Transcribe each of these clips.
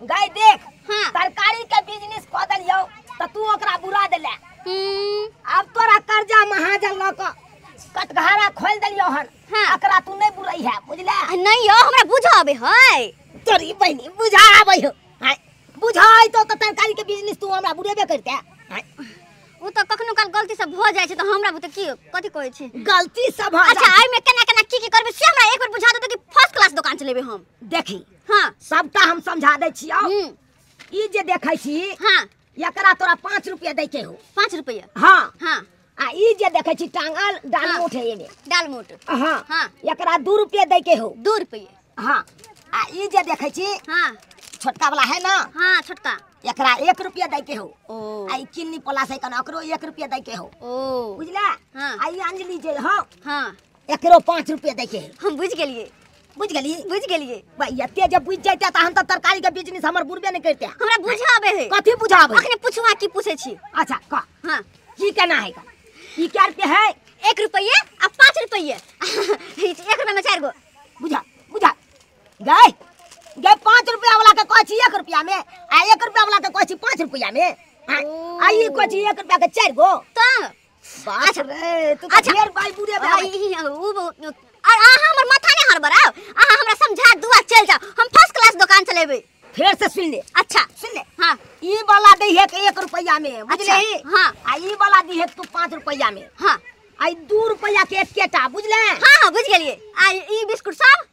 गाय देख हां तरकारी के बिजनेस क दलियो त तू ओकरा बुरा देले। अब तोरा कर्जा महाजन ल क कटघारा खोल दलियो हन। एकरा तू नहीं बुराई है बुझले। नहीं यो हमरा बुझाबे है तोरी बहनी बुझाबे हो। हां बुझाई तो तरकारी के बिजनेस तू हमरा बुरेबे करते। हां वो तो कखनो काल गलती से भ जाय छै त हमरा बुते की कथि कहै छै गलती से भ। अच्छा आई में केना केना की करबे से हमरा एक बार बुझा दे कि फर्स्ट क्लास दुकान चलेबे हम। देखी हां सबटा हम समझा दे छियो। ई जे देखै छी हां एकरा तोरा 5 रुपया दै के हो। 5 रुपया हां हां आ ई जे देखै छी टांगल डाल मुठ है एमे डाल मुठ। हां हां एकरा 2 रुपया दै के हो। 2 रुपया हां आ ई जे देखै छी हां छोटका वाला है ना। हां छोटका एकरा 1 रुपया दै के हो। ओ आ ई चिन्नी प्लस है कना ओकरो 1 रुपया दै के हो। ओ बुझला। हां आ ई अंजलि जे हो हां एकरो 5 रुपया दै के हो। हम बुझ गेलिए बुझ गेली भाई एते जब बुझ जाइते त हम त तरकारी के बिजनेस हमर बुरबे नहीं करते। हमरा बुझाबे है कथि बुझाबे अखने पूछवा की पूछे छी। अच्छा का हां की केना है का ई क्या रुपया है 1 रुपया आ 5 रुपया 1 रुपया में 4 गो बुझा बुझा गए गए 5 रुपया वाला के कहै छी 1 रुपया में आ 1 रुपया वाला के कहै छी 5 रुपया में। आ ई कहै छी 1 रुपया के 4 गो त बात रे तू तो ढेर बाई बुरे भाई। अहाँ हमर माथा ने हड़बड़ाओ अहाँ हमरा समझा दुआ चल जाओ हम फर्स्ट क्लास दुकान चलेबे। फिर से सुन ले। अच्छा सुन ले। हां ई वाला दै है 1 रुपया में बुझले। हां आ ई वाला दी है तू 5 रुपया में। हां आ 2 रुपया के एकेटा बुझले। हां बुझ गेलिए आ ई बिस्कुट सब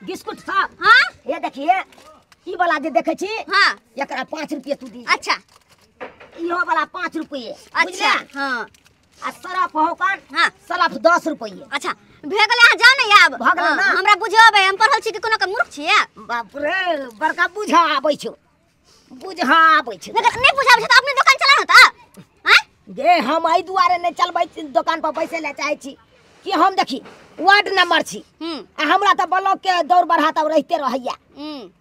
बिस्कुट सब। हां ये देखिए ई वाला जे देखे छी हां एकरा 5 रुपया तू दी। अच्छा इहो वाला 5 रुपये। अच्छा हां आ सरफ हो कान हां सरफ 10 रुपये। अच्छा भेगले आ जाओ नहीं आब भगले ना हमरा बुझाबे हम पढ़ल छी कि कोनो के मूर्ख छी। बाप रे बड़का बुझा आबै छौ बुझा आबै छौ। लेकिन नहीं बुझाबे छ त अपने दुकान चला होता। हैं गे हम आई दुआरे नहीं चलबै दुकान पर बैसे ले चाहे छी कि हम देखी वार्ड नंबर छी। आ हमरा त ब्लॉक के दौड़ बढ़ा तब रहते रहैया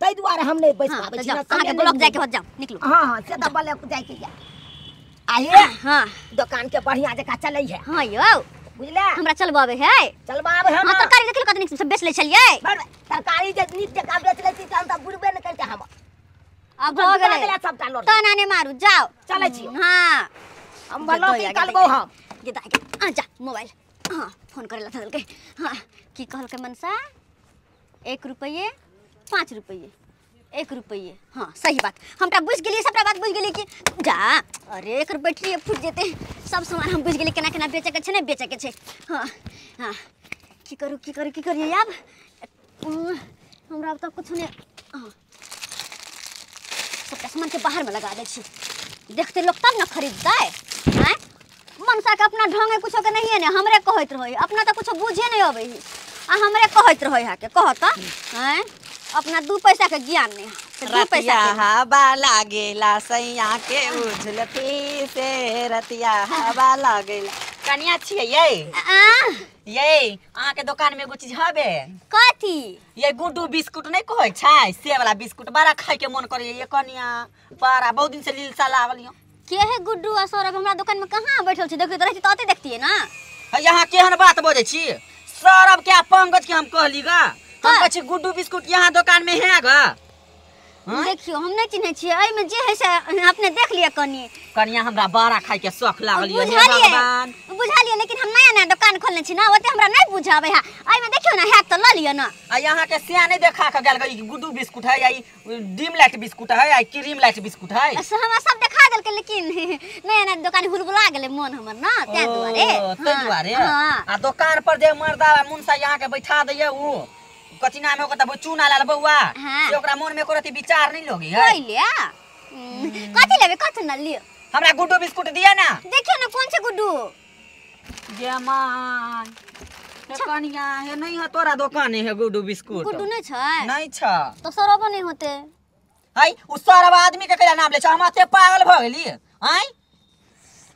तै दुआरे हम नहीं बैस पाबै छी। अहाँ के ब्लॉक जाके हो जाओ निकलो। हां हां से त ब्लॉक जाय के या आइए हां दुकान के बढ़िया जका चलै है। हां यो बुझले हमरा चलबाबे है चलबाबे हम। हां तरकारी देखिल कतनी सब बेच ले छलिए तरकारी जे नीक जका बेच ले छी त हम त बुरबे न करते हम। अब हो गेले सबटा लोड तना ने मारू जाओ चलै छी। हां हम ब्लॉक निकालबो हम ये दा आ जा मोबाइल हां फोन करेला थल के। हां की कहल के मनसा 1 रुपये 5 रुपये 1 रुपये। हाँ सही बात हमरा बुझ गेलिए सबटा बात बुझ गेलिए कि जा अरे एकर बैटरी फूट जेते सब सामान हम बुझ गेलिए केना केना बेचे के छै नहीं बेचे के छै। हाँ हाँ की करिए अब हमरा अब तो कुछ नहीं। हाँ सबटा सामान के बाहर में लगा दे छी देखते लोग तब ना खरीदते हैं। मनसा के अपना ढंग कुछ के नहीं है ना हमरे कहत रहे अपना तो कुछ बुझे नहीं आवे आ हमरे कहत रहे है के कहता हैं अपना 2 पैसा के ज्ञान नहीं है 2 पैसा हवा लागेला सैया के उझलती से रतिया हवा लागेला कनिया छिए ये अहाँ के दुकान में एगो चीज हबे कथी ये गुड्डू बिस्कुट नहीं कहै छै से वाला बिस्कुट बड़ा खाए के मन करे ये कनिया बड़ा बहुत दिन से लीलसा लागलियो। के है गुड्डू आ सौरभ हमरा दुकान में कहां बैठल छी देखित रहती तते देखतिए ना। यहाँ केहन बात बोझे छी सौरभ के पंकज के हम कहली गा हम कहै छी गुड्डू बिस्कुट यहाँ दुकान में है गा। देखियो हम नहीं चिन्हे छी एई में जे है से अपने देख लिया कनिया हमरा बड़ा खाए के शौक लागल ये भगवान बुझा लिए लेकिन हम नया दुकान खोलने छी ना ओते हमरा नहीं बुझाबे है एई में देखियो ना है तो ल लियो ना। आ यहाँ के सिया नहीं देखा के गेल गई गुड्डू बिस्कुट है आई डिम लाइट बिस्कुट है आई क्रीम लाइट बिस्कुट है हमरा सब देखा देल के लेकिन नया दुकान हुलबुला गेले मन हमर ना ते दुआरे आ दुकान पर जे मर्दा मुनसा यहाँ के बैठा दैए उ कथि नाम है ओकरा चूना लाल बउआ से ओकरा मन में कोरती विचार नहीं लोगी है लिया कथि लेबे कथि न लियो हमरा गुड्डू बिस्कुट दिया ना देखियो ना कौन से गुड्डू जे मां कनिया है नहीं है तोरा दुकान है गुड्डू बिस्कुट गुड्डू नहीं छै नहीं छ तो सरब नहीं होते है उ सरब आदमी के केला नाम ले छ हम ते पागल भ गेली हैं।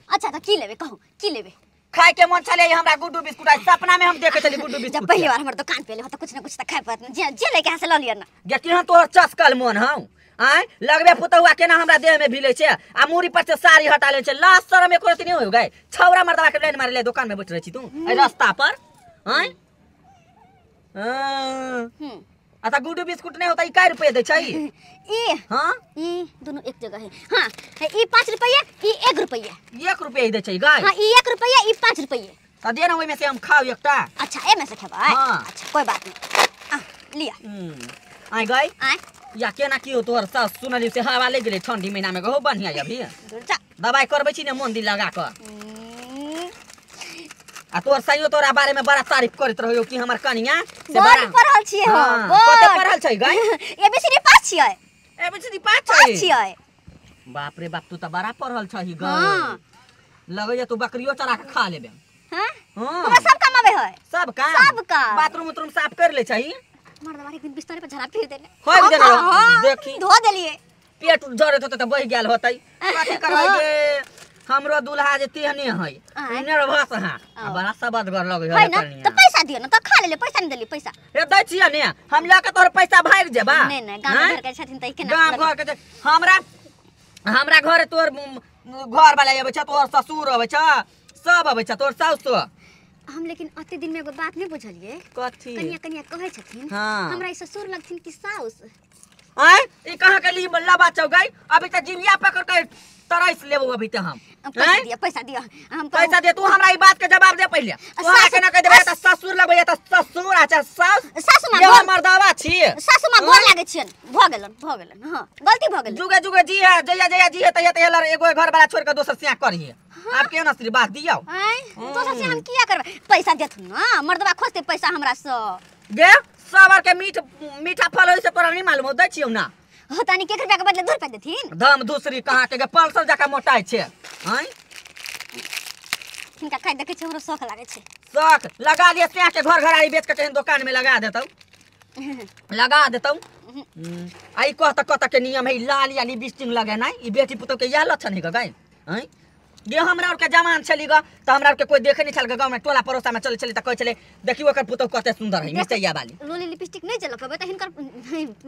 अच्छा तो की लेबे कहू की लेबे खाए के मन चले हमरा गुड्डू बिस्कुट आज सपना में हम देखे चली गुड्डू बिस्कुट जब पहली बार हमर दुकान पे ले तो कुछ ना कुछ त खाए पड़त जे लेके से ल लियो ना गे केहन तोहर चस्कल मन हौ लगबे पुतहुआ केना हमरा देह में भिले छे आ मुड़ी पर से साड़ी हटा ले छे लास्ट सर में कोरती नहीं हो गए छौरा मर्दवा के लाइन मारे ले दुकान में बैठ रही छी तू ए रास्ता पर अच्छा गुड्डू बिस्कुट नहीं होता, ई कै रुपये दे छै? ई हां ई दोनों एक जगह है। हां ई 5 रुपया, ई 1 रुपया। 1 रुपये ही दे छै गाय? हां ई 1 रुपया, ई 5 रुपया। त दे ना, ओइ में से हम खाओ एकटा। अच्छा ए में से खेबै? हाँ। अच्छा कोई बात नहीं, लिया। आई गाय आय या केना की हो तोहर सास सुनली से हवा ले गेले ठंडी महीना में, गहो बढ़िया अभी जा दवाई करबै छी ने मन दिल लगा कर। आ तोर सहियो तोरा बारे में बड़ा तारीफ करत रहियो कि हमर कनिया से बड़ पढ़ल छियै हो। कते पढ़ल छै गाय? एबीसीडी पास छियै। एबीसीडी पास पास छै? छियै। बाप रे बाप, तू त बड़ा पढ़ल छही गाय। हां लगैया तू बकरियो चरा के खा लेबे। हां हां हमरा सब काम आवे है। सब काम? सब काम। बाथरूम उतरूम साफ कर ले छही? मर्दवा एक दिन बिस्तर पे झरा फिर देले। होय देले देखी धो देलिए। पेट जरत होते त बहि गेल होतै। कथि करबै गे, हमरो दुल्हा जे तेहने है नर्वस हां, आ बड़ा सबदगर लगै है ना। तो पैसा दियो ना, तो खा ले, पैसा नहीं देली पैसा। ए दै छियै ने, हम लाके तोहर पैसा भाग जेबा? नहीं नहीं, गांव घर के छथिन त केना? गांव घर के हमरा घर तोर घर वाला आबै छ, तोहर ससुर आबै छ, सब आबै छ, तोहर साउस। हम लेकिन अते दिन में एगो बात नहीं बुझलिए। कथि? कनिया कनिया कहै छथिन हाँ। हमरा ई ससुर लगथिन कि साउस। आय ई कहां के ली लबा चौ गई? अभी त जिनिया पकड़ के तरस लेबो अभी त हम। पैसा दिया, पैसा दिया। हम पैसा दे, तू हमरा ई बात के जवाब दे पहिले। तू हमरा के ना कह देबे त ससुर लगबै त ससुर अच्छा साउस। सासु मां ये मर्दावा छी। सासु मां गोर लागे छियन। भ गेलन हां, गलती भ गेलन। जुगे जुगे जी है, जया जया जी है, तया तया एगो घर वाला छोड़ के दोसर सिया करिए। आप के ना श्री बात दियो। आय दोसर से हम किया करबे? पैसा देथुन ना, मर्दवा खोजते पैसा हमरा से। गे सबर के मीठा फल होई से तोरा नहीं मालूम हो? दै छियौ ना। होतानी के रुपया के बदले 2 रुपया देथिन। धम दूसरी कहां के पल्सर जाका मोटाई छे। हैं हिनका खाइ देखे छ, हमरा शौक लागे छै। शौक लगा लिए, सिया के घर घरारी बेच के तेहन दुकान में लगा देतौ। लगा देतौ। आई कहता के नियम है लाल या लिपस्टिक लगाना। ई बेटी पुतो के या लक्षण है गई। हैं ये हमरा और के जमान छली ग त हमरा और के कोई देखे नहीं छल ग। गांव में टोला पड़ोसा में चले चले त कह चले देखियो ओकर पुतो कते सुंदर है, मिस्टैया वाली। लोली लिपस्टिक नहीं चलक बे त हिनकर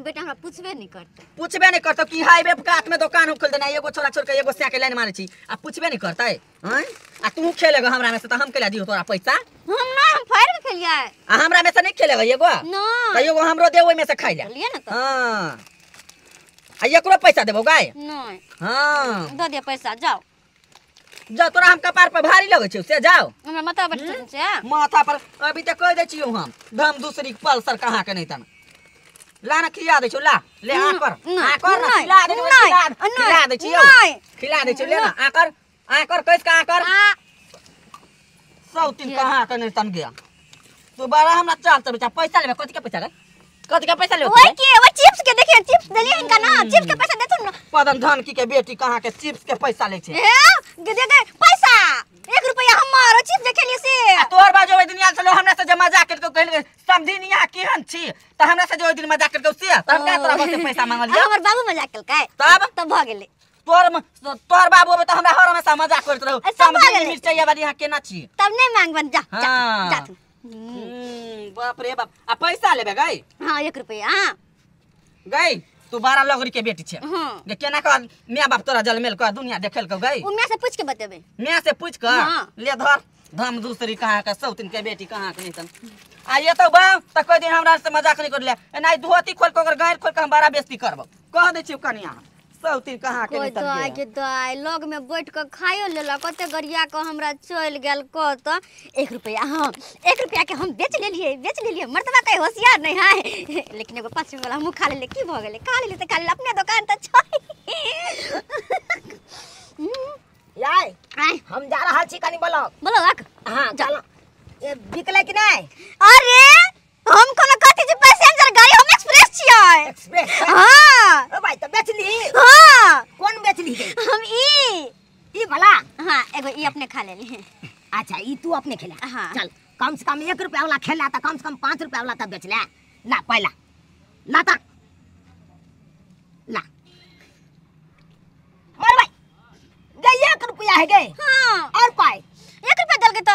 बेटा हमरा पूछबे नहीं करते। पूछबे नहीं करतो कि हाईवे पे कात में दुकान खोल देना, एगो छोरा छोड़ के एगो सिया के लाइन मारे छी। आ पूछबे नहीं करतै? हैं आ तू खेलेगा हमरा में से त हम केला दियो तोरा पैसा? हम ना, हम फायर के खेलिए। आ हमरा में से नहीं खेलेगा एगो? ना त एगो हमरो दे, ओइ में से खाइ ले। लिए ना तो। हां आ एकरो पैसा देबो गाय? नहीं हां दे दिया पैसा, जाओ। जा तोरा हम कपार पर भारी लगे छै से जाओ। हमरा माथा पर चढ़ से माथा पर अभी तक कह दे छियो हम, धम दूसरी पल्सर कहां के नहीं तन। ला ना खिला दे छियो, ला ले आकर ना खिला दे, खिला दे छियो, खिला दे छियो, ले ना आकर कैस का आकर। सौतीन कहां के नहीं तन गया तू बड़ा हमरा चाल से बेटा। पैसा लेबे? कथि के पैसा रे? कथि के पैसा ले? ओए के वो चिप्स के देखिए, चिप्स दलिए इनका ना, चिप्स के पैसा देथुन ना। पदन धन की के बेटी कहां के चिप्स के पैसा ले छे? दे दे पैसा 1 रुपया हमर चिप्स देखे लिए से। तोहर बाजो ओइ दिन आल चलो हमरा से जे मजाक करके कहल समझिनिया केहन छी त हमरा से जे ओइ दिन मजाक करके से त हम का तोरा से पैसा मांगल लियो? हमर बाबू मजाक केलकै तब भ गेलै। तोर बाबू अब त हमरा हर हमेशा मजाक करत रहौ। समझिनी मिर्चैया वाली यहां केना छी? तब नहीं मांगबन, जा जा तू। बाप रे बाप। आ पैसा लेबे गई? हां 1 रुपया। हां गई तू 12 लगरी के बेटी छे। हां जे केना का माय बाप तोरा जलमेल का दुनिया देखल को गई? उन्ने से पूछ के बतेबे। मैं से पूछ कर ले धर धम दूसरी कहां का सौतीन के बेटी कहां के नहीं तन। आ ये तो बा त कोई दिन हमरा से मजाक नहीं कर ले। एनाई धोती खोल के ओकर गायर खोल के हम बड़ा बेइज्जती करब। कह दे छी कनिया सौतीन कहां के नहीं तन। कोई तो दाई लग में बैठ के खायो लेला, कते गरिया के हमरा चल गेल क त 1 रुपया। हां 1 रुपया के हम बेच लेलिए मर्दवा कहीं होशियार नहीं है। लेकिन एगो 5 वाला हम खा ले की भ गेले? खा ले त खा ले, अपने दुकान त छै। याय आय हम जा रहल छी कनी ब्लॉक। ब्लॉक? हां चल। ए बिकले कि नहीं? अरे हम कोनो कथि जे पैसेंजर गाड़ी, हम एक्सप्रेस छियै। एक्सप्रेस? हां ओ भाई तो बेच ली। हां कौन बेच ली गई? हम ई भला। हां एगो ई अपने खा लेली। अच्छा ई तू अपने खेला? हाँ। चल कम से कम 1 रुपया वाला खेला त कम से कम 5 रुपया वाला त बेच ले। ला पहला ला ता ला मार भाई गई 1 रुपया है गई। हां और पाए 1 रुपया दल के त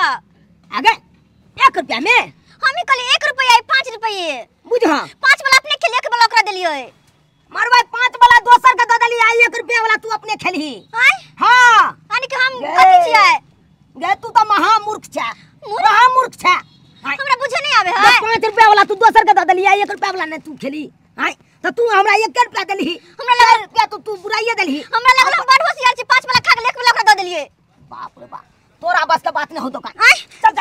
आगे 1 रुपया में हम ही कहली 1 रुपया 5 रुपये बुझ। हां 5 वाला अपने खेले के ब्लॉक कर देलियो। मार भाई 5 वाला दोसर के द देली, 1 रुपया वाला तू अपने खेलही। हां हां यानी कि हम कथि छियै? गे तू तो महामूर्ख छा, महामूर्ख छा। हमरा बुझे नहीं आवे है। 5 रुपया वाला तू दोसर के द देली। खेलिया 1 रुपया वाला ने तू खेली हां तो तू हमरा 1 रुपया देली हमरा लगा रुपया तो तू बुराइए देली हमरा लगल हम बड़ होशियार छी 5 वाला खा के 1 वाला ओकरा दे देलिए बाप रे बाप तोरा बस के बात नहीं हो दुकान आय चल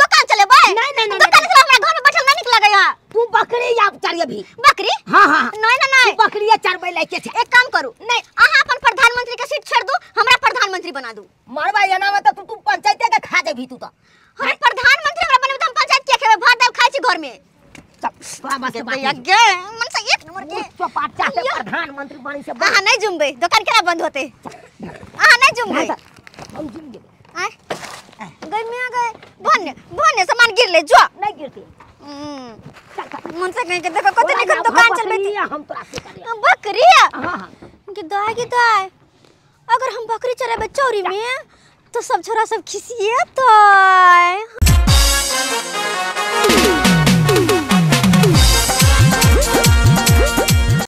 दुकान चले भाई नहीं दुकान से हमरा घर में बैठल नहीं निक लगै है तू बकरी या चारिए भी बकरी हां हां नहीं तू बकरिया चरबै लेके छे एक काम करू नहीं अहाँ अपन प्रधानमंत्री के सीट छोड़ दू हमरा प्रधानमंत्री बना दू मारबा एना में तो तू पंचायते के खा देबी तू तो हम प्रधानमंत्री हमरा बनबे त हम पंचायत के खेबे भात दाल खाइ छी घर में तोरा बस के बात भैया गे मन से 1 नंबर के चपाट चाहते प्रधानमंत्री बनी से अहाँ नहीं जुमबे दुकान केना बंद होते अहाँ नहीं जुमबे हम जिम गेबे आय गई में आ गए भन्ने सामान गिर ले जो नहीं गिरती मन से कहीं के देखो कते निकल दुकान चलबे हम तोरा से करिया बकरी हां कि दाय अगर हम बकरी चराबे चौरी में तो सब छोरा सब खिसिए तो